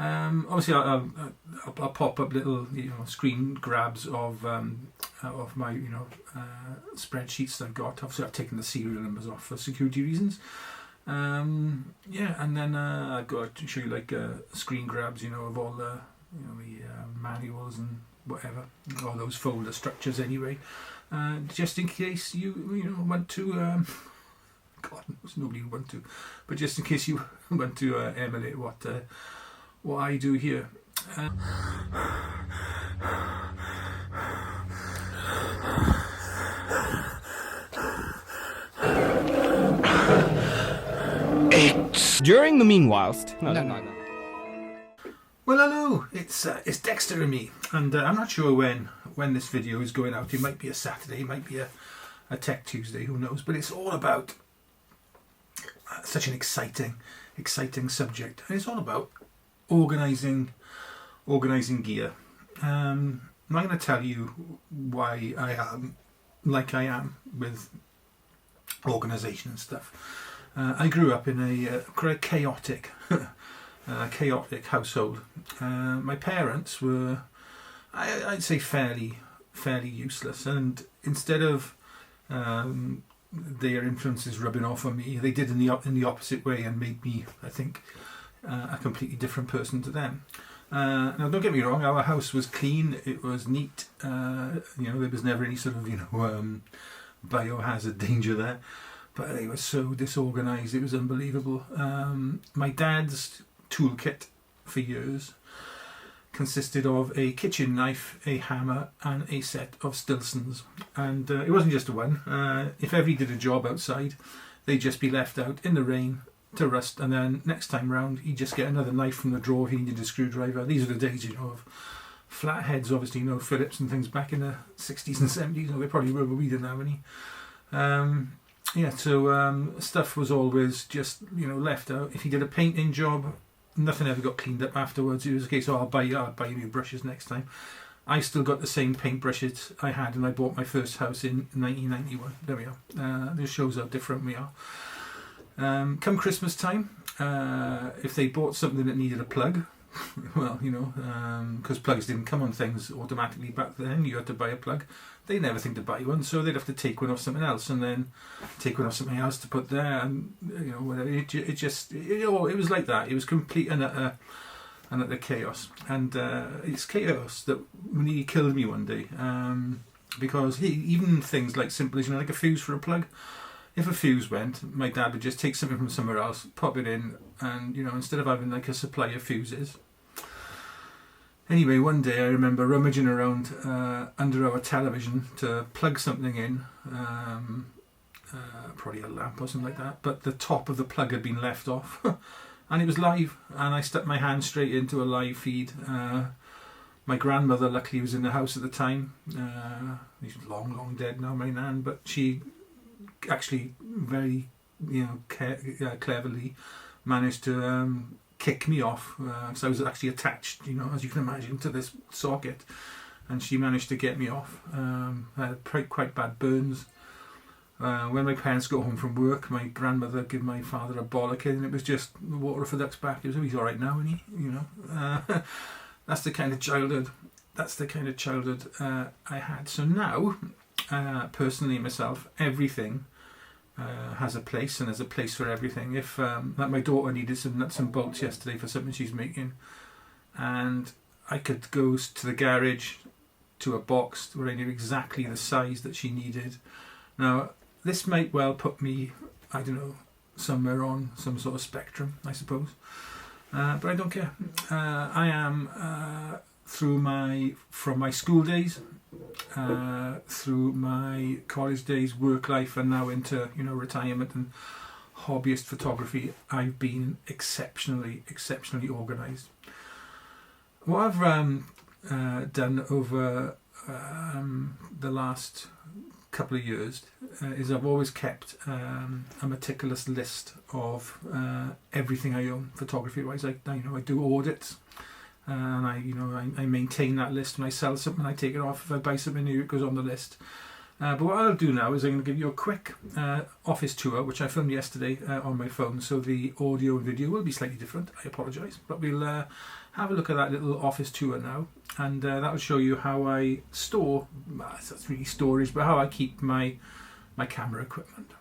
Obviously, I'll pop up little screen grabs of my spreadsheets that I've got. Obviously, I've taken the serial numbers off for security reasons. And then I've got to show you like screen grabs, of all the the manuals and whatever, all those folder structures anyway. Just in case you want to. God knows nobody would want to, but just in case you want to emulate what I do here. During the meanwhile, No. Well, hello, it's Dexter and me, and I'm not sure when this video is going out. It might be a Saturday, it might be a Tech Tuesday, who knows? But it's all about such an exciting subject, and it's all about organising gear. I'm not going to tell you why I am like I am with organisation and stuff. I grew up in a quite chaotic household. My parents were, I'd say, fairly useless, and instead of their influences rubbing off on me, they did in the opposite way and made me, I think, a completely different person to them. Now, don't get me wrong, our house was clean, it was neat, there was never any sort of biohazard danger there, but they were so disorganised, it was unbelievable. My dad's toolkit for years consisted of a kitchen knife, a hammer and a set of Stilsons, and it wasn't just one. If ever he did a job outside, they'd just be left out in the rain to rust, and then next time round he'd just get another knife from the drawer if he needed a screwdriver. These are the days of flatheads, obviously, Phillips and things back in the 60s and 70s. They probably were, but we didn't have any. So stuff was always just left out. If he did a painting job, nothing ever got cleaned up afterwards. It was a case of I'll buy you new brushes next time. I still got the same paint brushes I had when I bought my first house in 1991. There we are. This shows how different we are. Come Christmas time, if they bought something that needed a plug, well, because plugs didn't come on things automatically back then, you had to buy a plug. They never think to buy one, so they'd have to take one off something else and then take one off something else to put there, and whatever. It was like that. It was complete and utter chaos, and it's chaos that nearly killed me one day, because even things like simple as like a fuse for a plug. If a fuse went, my dad would just take something from somewhere else, pop it in, and instead of having like a supply of fuses. Anyway, one day I remember rummaging around under our television to plug something in, probably a lamp or something like that, but the top of the plug had been left off, and it was live, and I stuck my hand straight into a live feed. My grandmother luckily was in the house at the time. She's long dead now, my nan, but she actually very cleverly managed to kick me off, because I was actually attached, as you can imagine, to this socket, and she managed to get me off. I had quite bad burns. When my parents got home from work, my grandmother gave my father a bollocking, and it was just water off the duck's back. He's all right now, isn't he? That's the kind of childhood I had. So now, personally myself, everything has a place, and there's a place for everything. If like my daughter needed some nuts and bolts yesterday for something she's making, and I could go to the garage to a box where I knew exactly the size that she needed. Now this might well put me, I don't know, somewhere on some sort of spectrum, I suppose, but I don't care. I am from my school days, through my college days, work life, and now into retirement and hobbyist photography, I've been exceptionally organised. What I've done over the last couple of years is I've always kept a meticulous list of everything I own photography wise. I do audits. And I maintain that list. When I sell something, I take it off. If I buy something new, it goes on the list. But what I'll do now is I'm going to give you a quick office tour, which I filmed yesterday on my phone, so the audio and video will be slightly different. I apologise, but we'll have a look at that little office tour now, and that will show you how I store, that's really storage, but how I keep my camera equipment.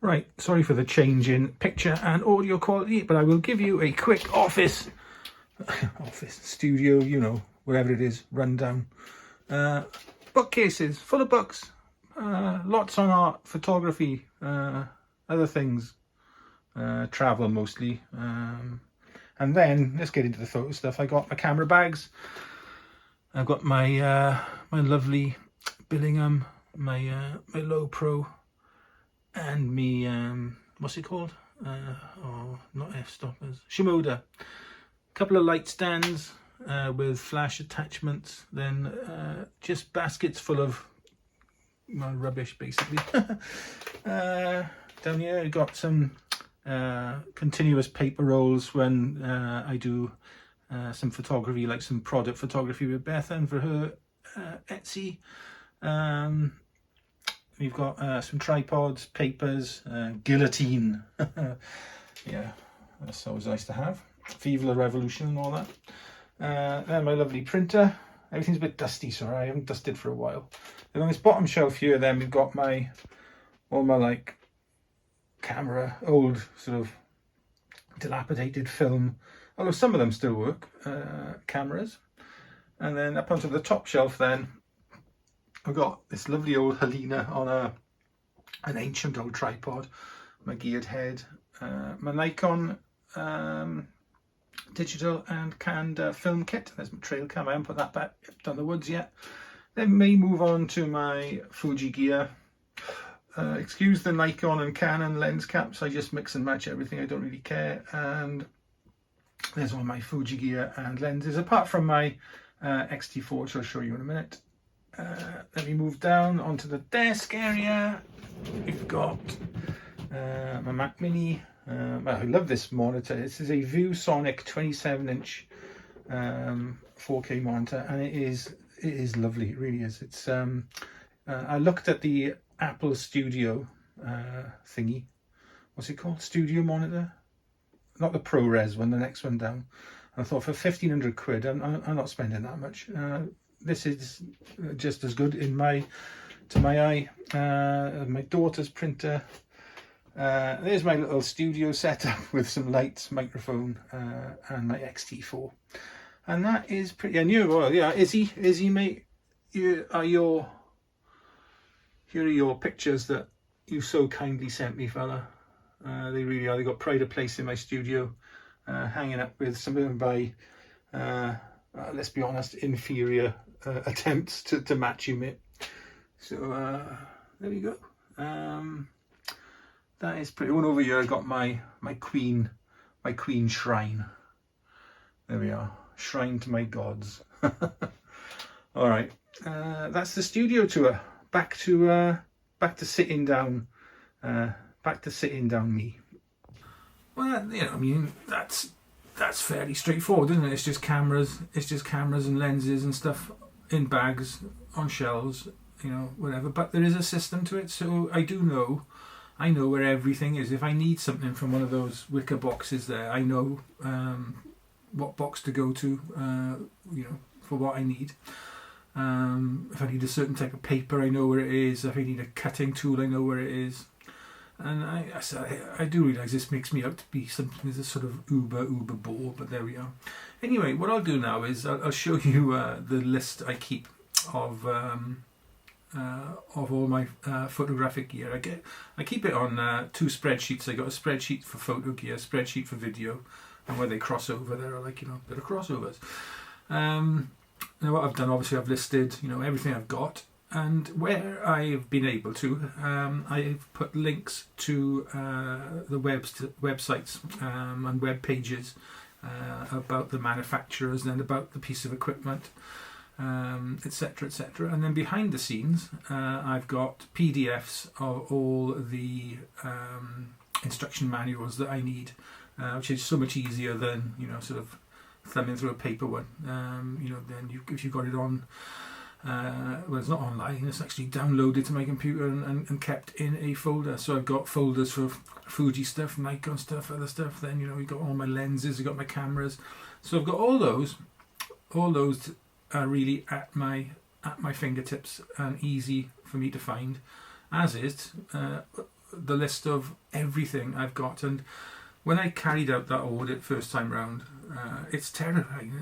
Right, sorry for the change in picture and audio quality, but I will give you a quick office studio, you know, wherever it is, rundown. Bookcases full of books, lots on art, photography, other things, travel mostly, and then let's get into the photo stuff. I got my camera bags. I've got my my lovely Billingham, my low pro, and me what's it called? Oh, not f-stoppers, Shimoda. A couple of light stands with flash attachments, then just baskets full of rubbish basically. Down here I got some continuous paper rolls when I do some photography, like some product photography with Beth and for her Etsy. We've got some tripods, papers, guillotine. Yeah, that's always nice to have. Vive la Revolution and all that. Then my lovely printer. Everything's a bit dusty, sorry, I haven't dusted for a while. Then on this bottom shelf here, then we've got all my like camera, old sort of dilapidated film, although some of them still work, cameras. And then up onto the top shelf then, I've got this lovely old Helena on an ancient old tripod, my geared head, my Nikon digital and canned film kit. There's my trail cam. I haven't put that back down the woods yet. Then may move on to my Fuji gear. Excuse the Nikon and Canon lens caps. I just mix and match everything. I don't really care. And there's all my Fuji gear and lenses, apart from my X-T4, which I'll show you in a minute. Let me move down onto the desk area. We've got my Mac Mini. I love this monitor. This is a ViewSonic 27-inch 4K monitor, and it is lovely. It really is. It's I looked at the Apple Studio thingy. What's it called? Studio monitor, not the ProRes one. The next one down. And I thought for 1,500 quid, I'm not spending that much. This is just as good to my eye. My daughter's printer. There's my little studio setup with some lights, microphone, and my X-T4, and that is pretty. And yeah, Izzy, mate, here are your pictures that you so kindly sent me, fella. They really are. They got pride of place in my studio, hanging up with some of my, let's be honest, inferior attempts to match you, mate. So there we go. That is pretty. One over here, I got my queen shrine. There we are, shrine to my gods. All right, that's the studio tour. Back to sitting down. Back to sitting down me. Well, you know, I mean, that's fairly straightforward, isn't it? It's just cameras and lenses and stuff in bags on shelves, you know, whatever. But there is a system to it, so I know where everything is. If I need something from one of those wicker boxes there, I know what box to go to, you know, for what I need. If I need a certain type of paper, I know where it is. If I need a cutting tool, I know where it is. And I do realise this makes me out to be something that's a sort of uber bore, but there we are. Anyway, what I'll do now is I'll show you the list I keep of all my photographic gear. I keep it on two spreadsheets. I got a spreadsheet for photo gear, a spreadsheet for video, and where they cross over, there are, like, you know, a bit of crossovers. Now what I've done, obviously I've listed, you know, everything I've got, and where I've been able to, I've put links to the websites and web pages about the manufacturers and about the piece of equipment, etc, etc. And then behind the scenes, I've got PDFs of all the instruction manuals that I need, which is so much easier than, you know, sort of thumbing through a paper one. You know, then if you've got it on Well, it's not online, it's actually downloaded to my computer and kept in a folder. So I've got folders for Fuji stuff, Nikon stuff, other stuff. Then, you know, we've got all my lenses, I've got my cameras. So I've got all those are really at my fingertips and easy for me to find, as is the list of everything I've got. And when I carried out that audit first time round, it's terrifying.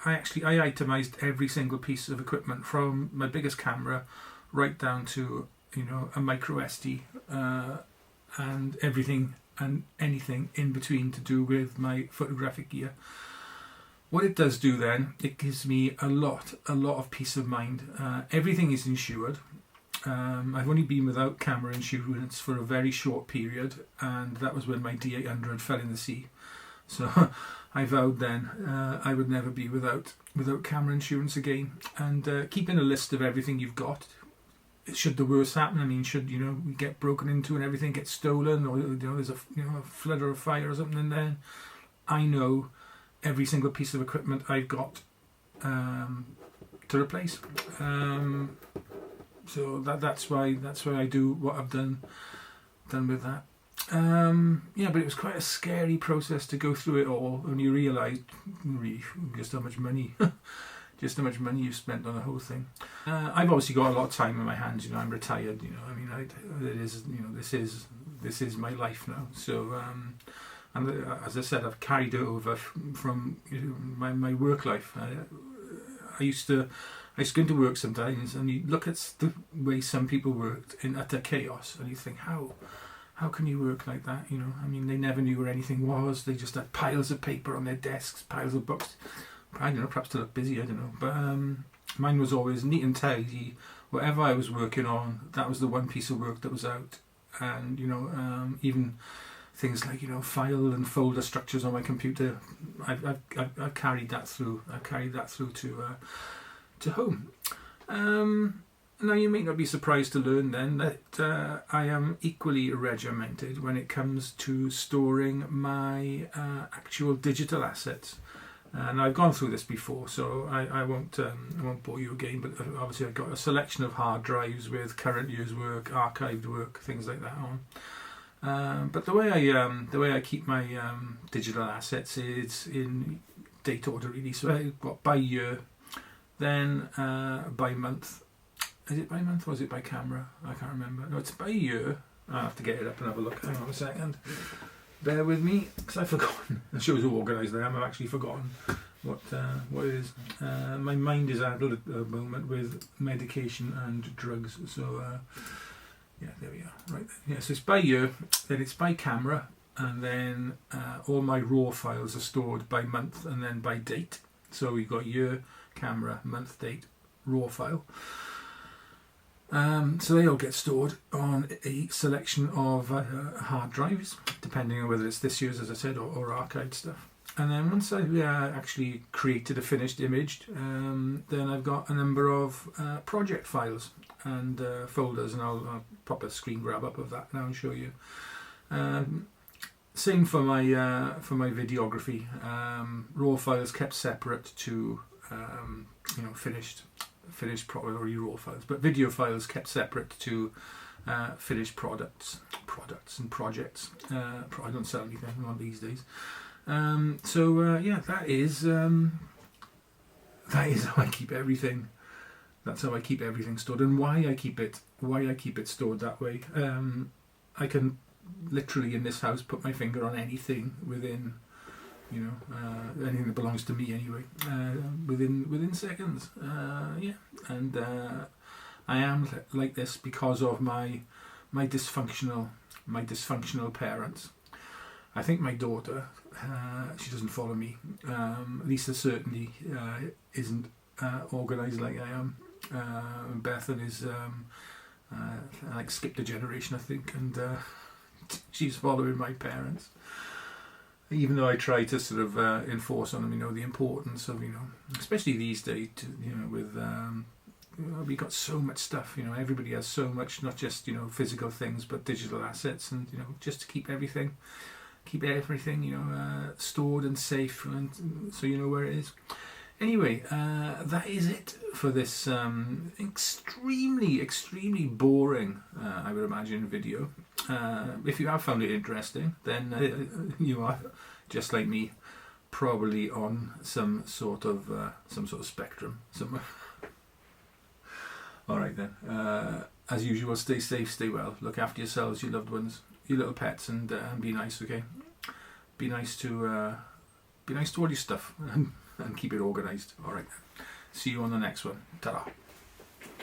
I itemised every single piece of equipment, from my biggest camera right down to, you know, a micro SD, and everything and anything in between to do with my photographic gear. What it does do then, it gives me a lot of peace of mind. Everything is insured. I've only been without camera insurance for a very short period, and that was when my D800 fell in the sea. So I vowed then I would never be without camera insurance again. And keeping a list of everything you've got, should the worst happen, I mean, should, you know, we get broken into and everything gets stolen, or, you know, there's a flood or a fire or something, and then I know every single piece of equipment I've got to replace. So that's why I do what I've done with that. But it was quite a scary process to go through it all, and you realise really just how much money you've spent on the whole thing. I've obviously got a lot of time in my hands. You know, I'm retired. You know, I mean, this is my life now. So. And as I said, I've carried it over from, you know, my work life. I used to go into work sometimes, and you look at the way some people worked in utter chaos, and you think, how can you work like that? You know, I mean, they never knew where anything was. They just had piles of paper on their desks, piles of books. I don't know, perhaps to look busy, I don't know. But mine was always neat and tidy. Whatever I was working on, that was the one piece of work that was out. And, you know, even things like, you know, file and folder structures on my computer, I've carried that through. I've carried that through to home. Now, you may not be surprised to learn then that I am equally regimented when it comes to storing my actual digital assets. And I've gone through this before, so I won't bore you again. But obviously, I've got a selection of hard drives with current year's work, archived work, things like that on. But the way I keep my digital assets is in date order, really. So I've got by year, then by month. Is it by month or is it by camera? I can't remember. No, it's by year. I'll have to get it up and have a look. Hang on a second. Bear with me, because I've forgotten. It shows how organised I am. I've actually forgotten what it is. My mind is addled at the moment with medication and drugs. So. Yeah, there we are. Right then. Yeah, so it's by year, then it's by camera, and then all my raw files are stored by month and then by date. So we've got year, camera, month, date, raw file. So they all get stored on a selection of hard drives, depending on whether it's this year's, as I said, or archived stuff. And then once I've actually created a finished image, then I've got a number of project files and folders, and I'll pop a screen grab up of that now and show you. Same for my videography. Raw files kept separate to finished probably raw files, but video files kept separate to finished products and projects. I don't sell anything on these days. That is how I keep everything. That's how I keep everything stored, and why I keep it stored that way. I can literally in this house put my finger on anything within, anything that belongs to me anyway, within seconds. And I am like this because of my dysfunctional parents. I think my daughter, she doesn't follow me. Lisa certainly isn't organised like I am. Bethan is like skipped a generation, I think, and she's following my parents. Even though I try to sort of enforce on them, the importance of, especially these days, with we got so much stuff. Everybody has so much, not just physical things, but digital assets, and just to keep everything stored and safe, and so you know where it is. Anyway, that is it for this extremely boring, I would imagine, video. If you have found it interesting, then you are, just like me, probably on some sort of spectrum somewhere. All right then. As usual, stay safe, stay well, look after yourselves, your loved ones, your little pets, and be nice. Okay, be nice to all your stuff and keep it organised. All right. See you on the next one. Ta-ra.